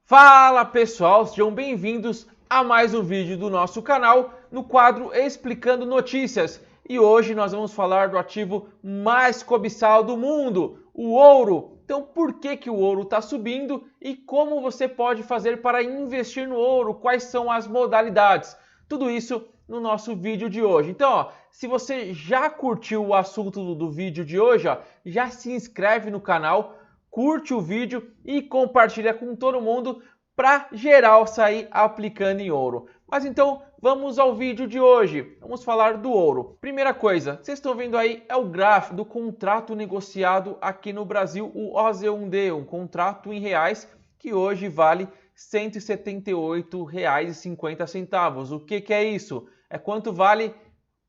Fala pessoal, sejam bem-vindos a mais um vídeo do nosso canal no quadro Explicando Notícias. E hoje nós vamos falar do ativo mais cobiçado do mundo, o ouro. Então por que o ouro está subindo e como você pode fazer para investir no ouro, quais são as modalidades. Tudo isso no nosso vídeo de hoje. Então, se você já curtiu o assunto do vídeo de hoje, já se inscreve no canal, curte o vídeo e compartilha com todo mundo para geral sair aplicando em ouro. Mas então vamos ao vídeo de hoje. Vamos falar do ouro. Primeira coisa, vocês estão vendo aí é o gráfico do contrato negociado aqui no Brasil, o OZ1D, um contrato em reais que hoje vale R$ 178,50. O que é isso? É quanto vale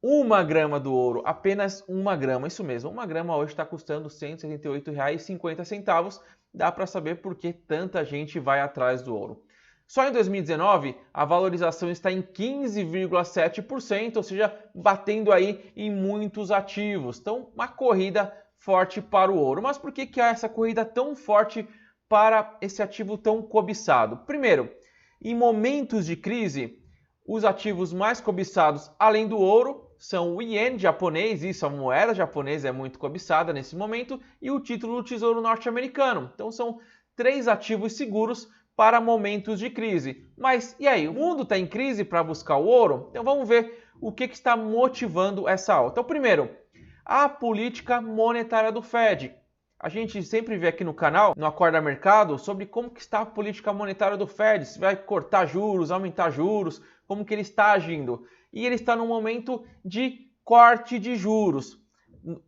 1 grama do ouro, apenas 1 grama, isso mesmo, 1 grama hoje está custando R$ 178,50, dá para saber por que tanta gente vai atrás do ouro. Só em 2019, a valorização está em 15,7%, ou seja, batendo aí em muitos ativos. Então, uma corrida forte para o ouro. Mas por que há essa corrida tão forte para esse ativo tão cobiçado? Primeiro, em momentos de crise, os ativos mais cobiçados, além do ouro, são o iene japonês, isso, a moeda japonesa é muito cobiçada nesse momento, e o título do Tesouro norte-americano. Então são 3 ativos seguros para momentos de crise. Mas e aí, o mundo está em crise para buscar o ouro? Então vamos ver o que está motivando essa alta. Então primeiro, a política monetária do Fed. A gente sempre vê aqui no canal, no Acorda Mercado, sobre como que está a política monetária do Fed, se vai cortar juros, aumentar juros, como que ele está agindo. E ele está num momento de corte de juros.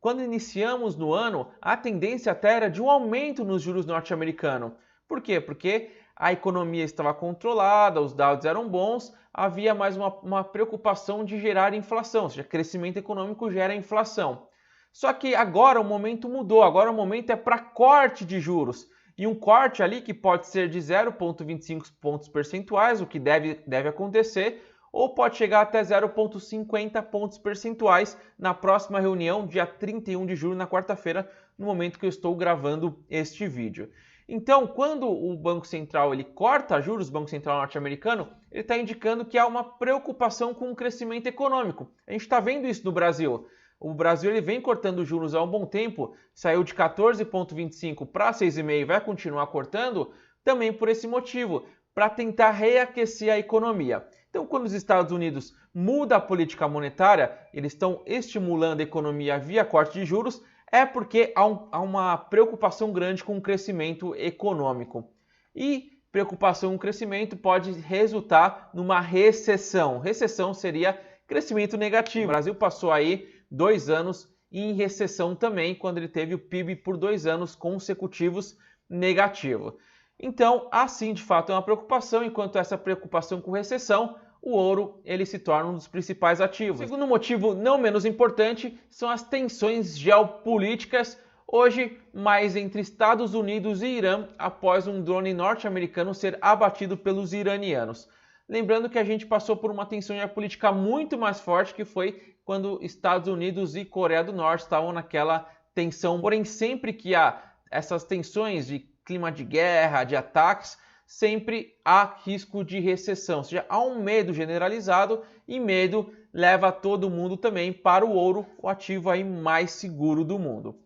Quando iniciamos no ano, a tendência até era de um aumento nos juros norte-americanos. Por quê? Porque a economia estava controlada, os dados eram bons, havia mais uma preocupação de gerar inflação, ou seja, crescimento econômico gera inflação. Só que agora o momento mudou, agora o momento é para corte de juros. E um corte ali que pode ser de 0,25 pontos percentuais, o que deve acontecer, ou pode chegar até 0,50 pontos percentuais na próxima reunião, dia 31 de julho, na quarta-feira, no momento que eu estou gravando este vídeo. Então, quando o Banco Central ele corta juros, o Banco Central norte-americano, ele está indicando que há uma preocupação com o crescimento econômico. A gente está vendo isso no Brasil. O Brasil ele vem cortando juros há um bom tempo, saiu de 14,25 para 6,5 e vai continuar cortando, também por esse motivo, para tentar reaquecer a economia. Então, quando os Estados Unidos mudam a política monetária, eles estão estimulando a economia via corte de juros, é porque há uma preocupação grande com o crescimento econômico. E preocupação com o crescimento pode resultar numa recessão. Recessão seria crescimento negativo. O Brasil passou aí 2 anos em recessão também, quando ele teve o PIB por 2 anos consecutivos negativo. Então, assim, de fato, é uma preocupação, enquanto essa preocupação com recessão, o ouro ele se torna um dos principais ativos. O segundo motivo, não menos importante, são as tensões geopolíticas, hoje mais entre Estados Unidos e Irã, após um drone norte-americano ser abatido pelos iranianos. Lembrando que a gente passou por uma tensão geopolítica muito mais forte, que foi quando Estados Unidos e Coreia do Norte estavam naquela tensão. Porém, sempre que há essas tensões de clima de guerra, de ataques, sempre há risco de recessão, ou seja, há um medo generalizado e medo leva todo mundo também para o ouro, o ativo aí mais seguro do mundo.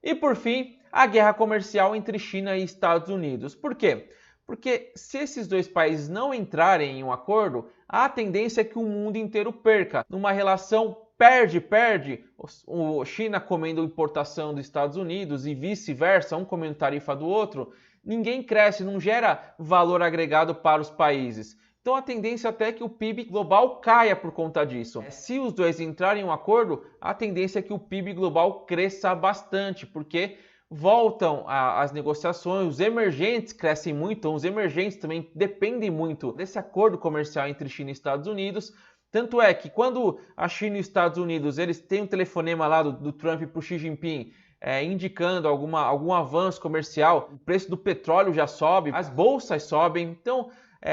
E por fim, a guerra comercial entre China e Estados Unidos. Por quê? Porque se esses dois países não entrarem em um acordo, a tendência é que o mundo inteiro perca. Numa relação perde-perde, a China comendo importação dos Estados Unidos e vice-versa, um comendo tarifa do outro, ninguém cresce, não gera valor agregado para os países. Então a tendência até é que o PIB global caia por conta disso. Se os dois entrarem em um acordo, a tendência é que o PIB global cresça bastante, porque voltam as negociações, os emergentes crescem muito, então os emergentes também dependem muito desse acordo comercial entre China e Estados Unidos. Tanto é que quando a China e os Estados Unidos eles têm um telefonema lá do Trump para o Xi Jinping, indicando algum avanço comercial, o preço do petróleo já sobe, as bolsas sobem, então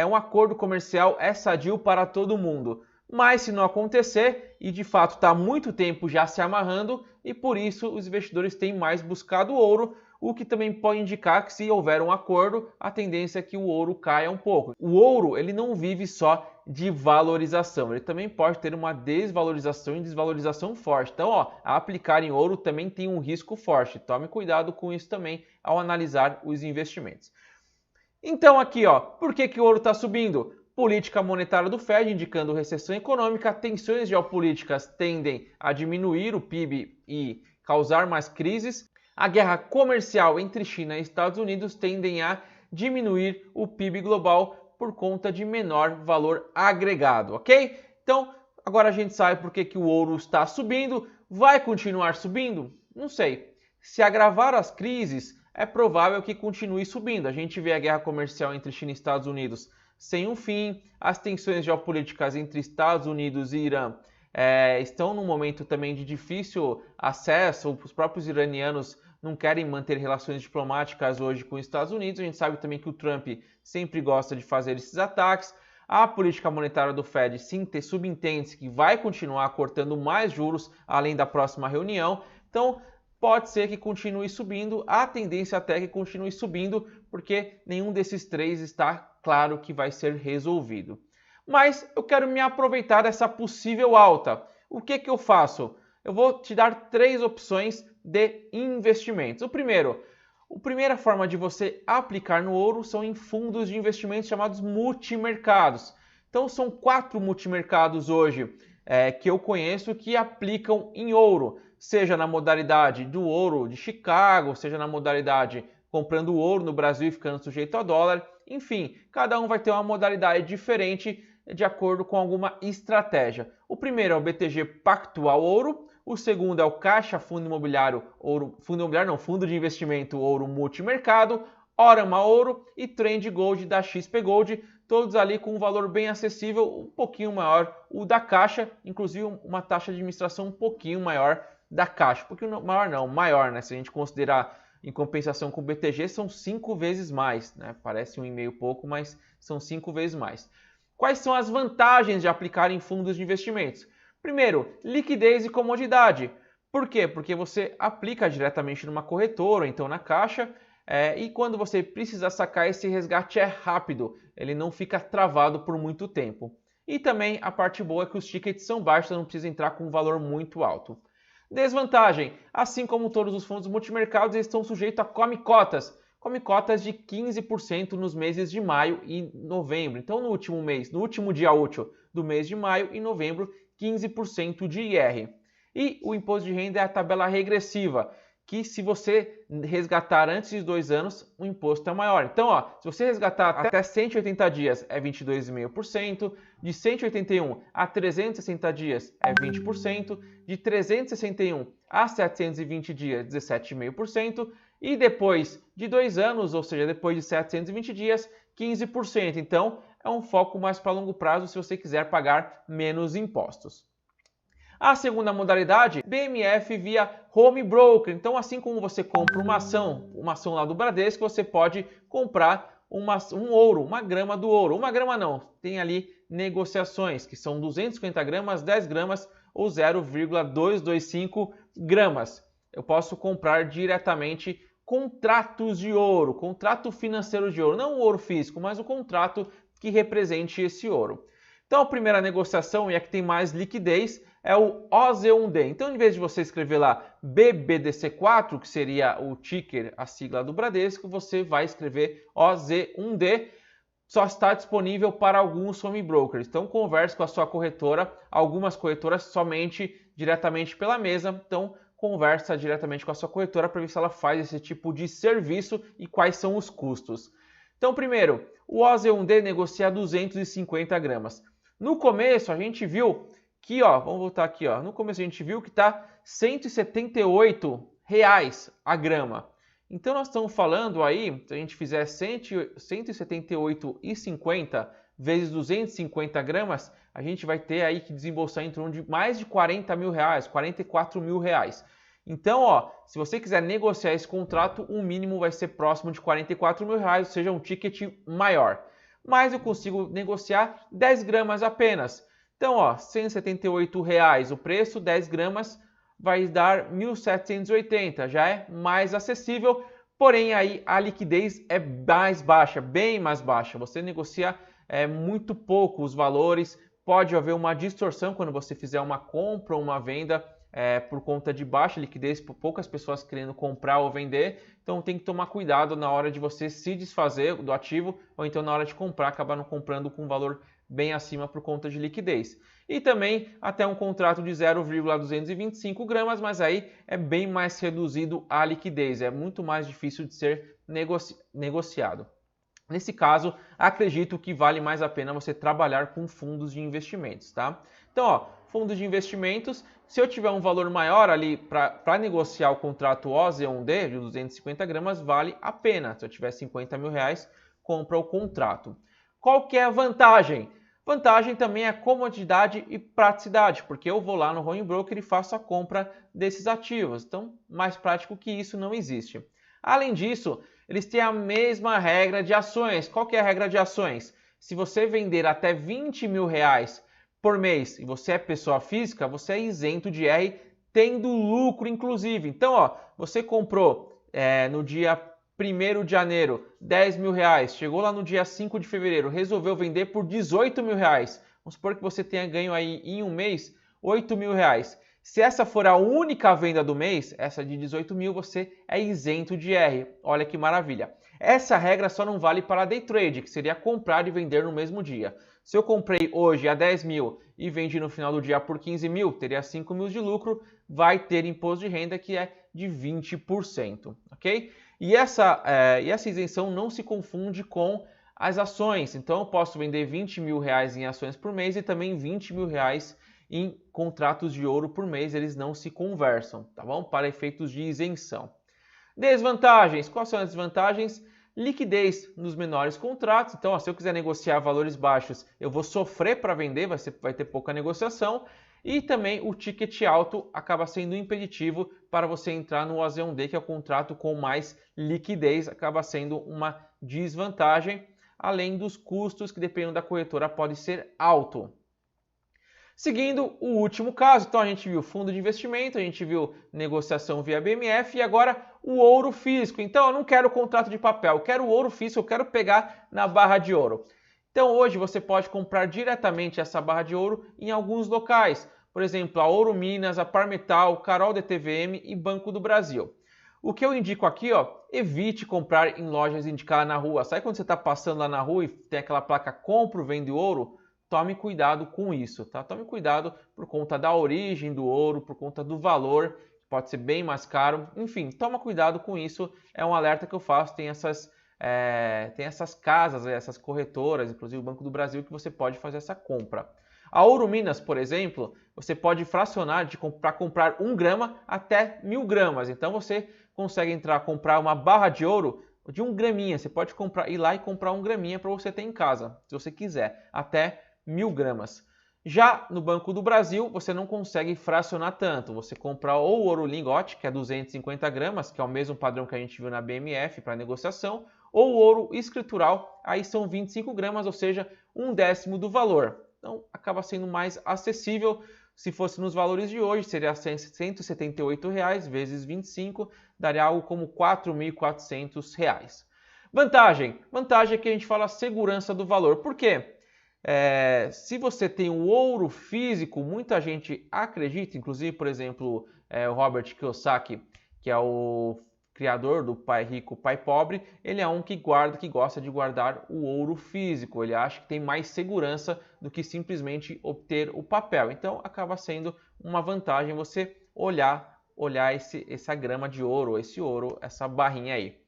um acordo comercial é sadio para todo mundo. Mas se não acontecer, e de fato está há muito tempo já se amarrando, e por isso os investidores têm mais buscado ouro, o que também pode indicar que se houver um acordo, a tendência é que o ouro caia um pouco. O ouro, ele não vive só de valorização, ele também pode ter uma desvalorização e desvalorização forte. Então, ó, a aplicar em ouro também tem um risco forte. Tome cuidado com isso também ao analisar os investimentos. Então aqui, ó, por que o ouro está subindo? Política monetária do Fed indicando recessão econômica, tensões geopolíticas tendem a diminuir o PIB e causar mais crises. A guerra comercial entre China e Estados Unidos tendem a diminuir o PIB global por conta de menor valor agregado, ok? Então, agora a gente sabe por que o ouro está subindo. Vai continuar subindo? Não sei. Se agravar as crises, é provável que continue subindo. A gente vê a guerra comercial entre China e Estados Unidos sem um fim, as tensões geopolíticas entre Estados Unidos e Irã estão num momento também de difícil acesso, os próprios iranianos não querem manter relações diplomáticas hoje com os Estados Unidos. A gente sabe também que o Trump sempre gosta de fazer esses ataques. A política monetária do Fed subentende que vai continuar cortando mais juros além da próxima reunião. Então, pode ser que continue subindo, a tendência até que continue subindo, porque nenhum desses três está claro que vai ser resolvido. Mas eu quero me aproveitar dessa possível alta. O que eu faço? Eu vou te dar 3 opções de investimentos. A primeira forma de você aplicar no ouro são em fundos de investimentos chamados multimercados. Então são 4 multimercados hoje que eu conheço que aplicam em ouro, seja na modalidade do ouro de Chicago, seja na modalidade comprando ouro no Brasil e ficando sujeito a dólar. Enfim, cada um vai ter uma modalidade diferente de acordo com alguma estratégia. O primeiro é o BTG Pactual Ouro, o segundo é o Caixa Fundo Imobiliário Ouro, Fundo de Investimento Ouro Multimercado, Orama Ouro e Trend Gold da XP Gold, todos ali com um valor bem acessível, um pouquinho maior o da Caixa, inclusive uma taxa de administração um pouquinho maior da Caixa. Um pouquinho maior não, maior, né? Se a gente considerar em compensação com o BTG, são 5 vezes mais, né? Parece 1,5 pouco, mas são 5 vezes mais. Quais são as vantagens de aplicar em fundos de investimentos? Primeiro, liquidez e comodidade. Por quê? Porque você aplica diretamente numa corretora, ou então na Caixa, e quando você precisa sacar, esse resgate é rápido, ele não fica travado por muito tempo. E também a parte boa é que os tickets são baixos, não precisa entrar com um valor muito alto. Desvantagem, assim como todos os fundos multimercados, eles estão sujeitos a come-cotas de 15% nos meses de maio e novembro. Então, no último dia útil do mês de maio e novembro, 15% de IR. E o imposto de renda é a tabela regressiva, que se você resgatar antes de 2 anos, o imposto é maior. Então, ó, se você resgatar até 180 dias, é 22,5%, de 181 a 360 dias é 20%, de 361 a 720 dias, 17,5%, e depois de 2 anos, ou seja, depois de 720 dias, 15%. Então, é um foco mais para longo prazo se você quiser pagar menos impostos. A segunda modalidade, BMF via Home Broker. Então, assim como você compra uma ação lá do Bradesco, você pode comprar um ouro, uma grama do ouro. Uma grama não, tem ali negociações, que são 250 gramas, 10 gramas ou 0,225 gramas. Eu posso comprar diretamente contratos de ouro, contrato financeiro de ouro, não o ouro físico, mas o contrato que represente esse ouro. Então, a primeira negociação, e a que tem mais liquidez, é o OZ1D. Então, em vez de você escrever lá BBDC4, que seria o ticker, a sigla do Bradesco, você vai escrever OZ1D. Só está disponível para alguns home brokers. Então, converse com a sua corretora. Algumas corretoras somente diretamente pela mesa. Então, conversa diretamente com a sua corretora para ver se ela faz esse tipo de serviço e quais são os custos. Então, primeiro, o OZ1D negocia 250 gramas. No começo, a gente viu que, ó, vamos voltar aqui, ó. No começo a gente viu que está R$ 178 a grama. Então nós estamos falando aí, se a gente fizer 178,50 vezes 250 gramas, a gente vai ter aí que desembolsar em torno de mais de 40 mil reais, 44 mil reais. Então, ó, se você quiser negociar esse contrato, o mínimo vai ser próximo de 44 mil reais, ou seja, um ticket maior. Mas eu consigo negociar 10 gramas apenas. Então, ó, R$ 178 o preço, 10 gramas vai dar 1.780, já é mais acessível. porém aí a liquidez é mais baixa, bem mais baixa. Você negocia muito pouco os valores, pode haver uma distorção quando você fizer uma compra ou uma venda por conta de baixa liquidez, por poucas pessoas querendo comprar ou vender. Então tem que tomar cuidado na hora de você se desfazer do ativo ou então na hora de comprar, acabar não comprando com valor bem acima por conta de liquidez. E também até um contrato de 0,225 gramas, mas aí é bem mais reduzido a liquidez, é muito mais difícil de ser negociado. Nesse caso, acredito que vale mais a pena você trabalhar com fundos de investimentos, tá? Então, ó, fundos de investimentos, se eu tiver um valor maior ali para negociar o contrato OZ1D de 250 gramas, vale a pena. Se eu tiver 50 mil reais, compra o contrato. Qual que é a vantagem? Vantagem também é a comodidade e praticidade, porque eu vou lá no home broker e faço a compra desses ativos. Então, mais prático que isso não existe. Além disso, eles têm a mesma regra de ações. Qual que é a regra de ações? Se você vender até 20 mil reais por mês e você é pessoa física, você é isento de IR, tendo lucro inclusive. Então, ó, você comprou no dia 1º de janeiro, 10 mil reais, chegou lá no dia 5 de fevereiro, resolveu vender por 18 mil reais. Vamos supor que você tenha ganho aí em um mês 8 mil reais. Se essa for a única venda do mês, essa de 18 mil, você é isento de IR. Olha que maravilha. Essa regra só não vale para day trade, que seria comprar e vender no mesmo dia. Se eu comprei hoje a 10 mil e vendi no final do dia por 15 mil, teria 5 mil de lucro, vai ter imposto de renda que é de 20%, ok? E essa isenção não se confunde com as ações. Então eu posso vender 20 mil reais em ações por mês e também 20 mil reais em contratos de ouro por mês, eles não se conversam, tá bom? Para efeitos de isenção. Desvantagens. Quais são as desvantagens? Liquidez nos menores contratos. Então, ó, se eu quiser negociar valores baixos, eu vou sofrer para vender, vai ter pouca negociação. E também o ticket alto acaba sendo impeditivo para você entrar no OZ1D, que é o contrato com mais liquidez, acaba sendo uma desvantagem, além dos custos que, dependendo da corretora, pode ser alto. Seguindo o último caso, então a gente viu fundo de investimento, a gente viu negociação via BMF e agora o ouro físico. Então eu não quero contrato de papel, eu quero o ouro físico, eu quero pegar na barra de ouro. Então hoje você pode comprar diretamente essa barra de ouro em alguns locais. Por exemplo, a Ouro Minas, a Parmetal, Carol DTVM e Banco do Brasil. O que eu indico aqui, ó, evite comprar em lojas indicadas na rua. Sabe quando você está passando lá na rua e tem aquela placa compro, vende ouro? Tome cuidado com isso, tá? Tome cuidado por conta da origem do ouro, por conta do valor, que pode ser bem mais caro. Enfim, toma cuidado com isso. É um alerta que eu faço. Tem essas casas, essas corretoras, inclusive o Banco do Brasil, que você pode fazer essa compra. A Ouro Minas, por exemplo, você pode fracionar para comprar 1 grama até 1000 gramas. Então você consegue comprar uma barra de ouro de 1 graminha. Você pode ir lá e comprar 1 graminha para você ter em casa, se você quiser, até 1000 gramas. Já no Banco do Brasil, você não consegue fracionar tanto. Você compra ou o ouro lingote, que é 250 gramas, que é o mesmo padrão que a gente viu na BMF para negociação, ou o ouro escritural, aí são 25 gramas, ou seja, 1/10 do valor. Então, acaba sendo mais acessível. Se fosse nos valores de hoje, seria R$ 178 vezes 25, daria algo como R$ 4.400. Vantagem é que a gente fala segurança do valor. Por quê? Se você tem o ouro físico, muita gente acredita, inclusive, por exemplo, o Robert Kiyosaki, que é o criador do Pai Rico, Pai Pobre, ele é um que gosta de guardar o ouro físico. Ele acha que tem mais segurança do que simplesmente obter o papel. Então, acaba sendo uma vantagem você olhar essa grama de ouro, esse ouro, essa barrinha aí.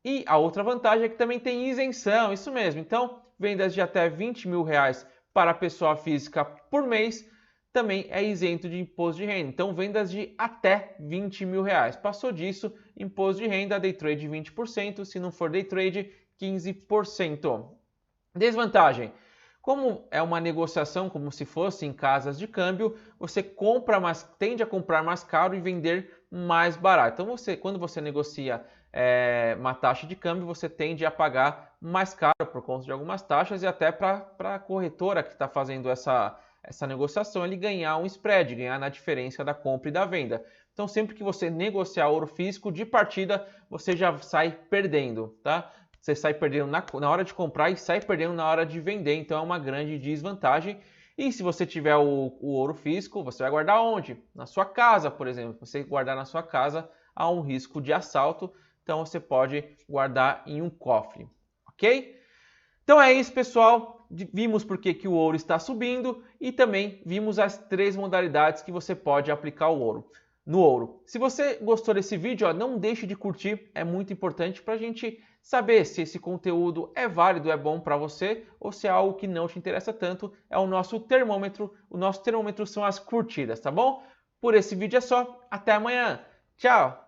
E a outra vantagem é que também tem isenção, isso mesmo. Então, vendas de até 20 mil reais para a pessoa física por mês também é isento de imposto de renda. Então, vendas de até 20 mil reais. Passou disso, imposto de renda, day trade 20%, se não for day trade, 15%. Desvantagem. Como é uma negociação como se fosse em casas de câmbio, você tende a comprar mais caro e vender mais barato. Então, quando você negocia uma taxa de câmbio, você tende a pagar mais caro por conta de algumas taxas e até para a corretora que está fazendo essa negociação, ele ganhar um spread, ganhar na diferença da compra e da venda. Então, sempre que você negociar ouro físico, de partida, você já sai perdendo, tá? Você sai perdendo na hora de comprar e sai perdendo na hora de vender, então é uma grande desvantagem. E se você tiver o ouro físico, você vai guardar onde? Na sua casa, por exemplo. Você guardar na sua casa, há um risco de assalto, então você pode guardar em um cofre, ok? Então é isso, pessoal. Vimos por que o ouro está subindo e também vimos as 3 modalidades que você pode aplicar no ouro. Se você gostou desse vídeo, ó, não deixe de curtir, é muito importante para a gente saber se esse conteúdo é válido, é bom para você ou se é algo que não te interessa tanto. É o nosso termômetro são as curtidas, tá bom? Por esse vídeo é só, até amanhã. Tchau!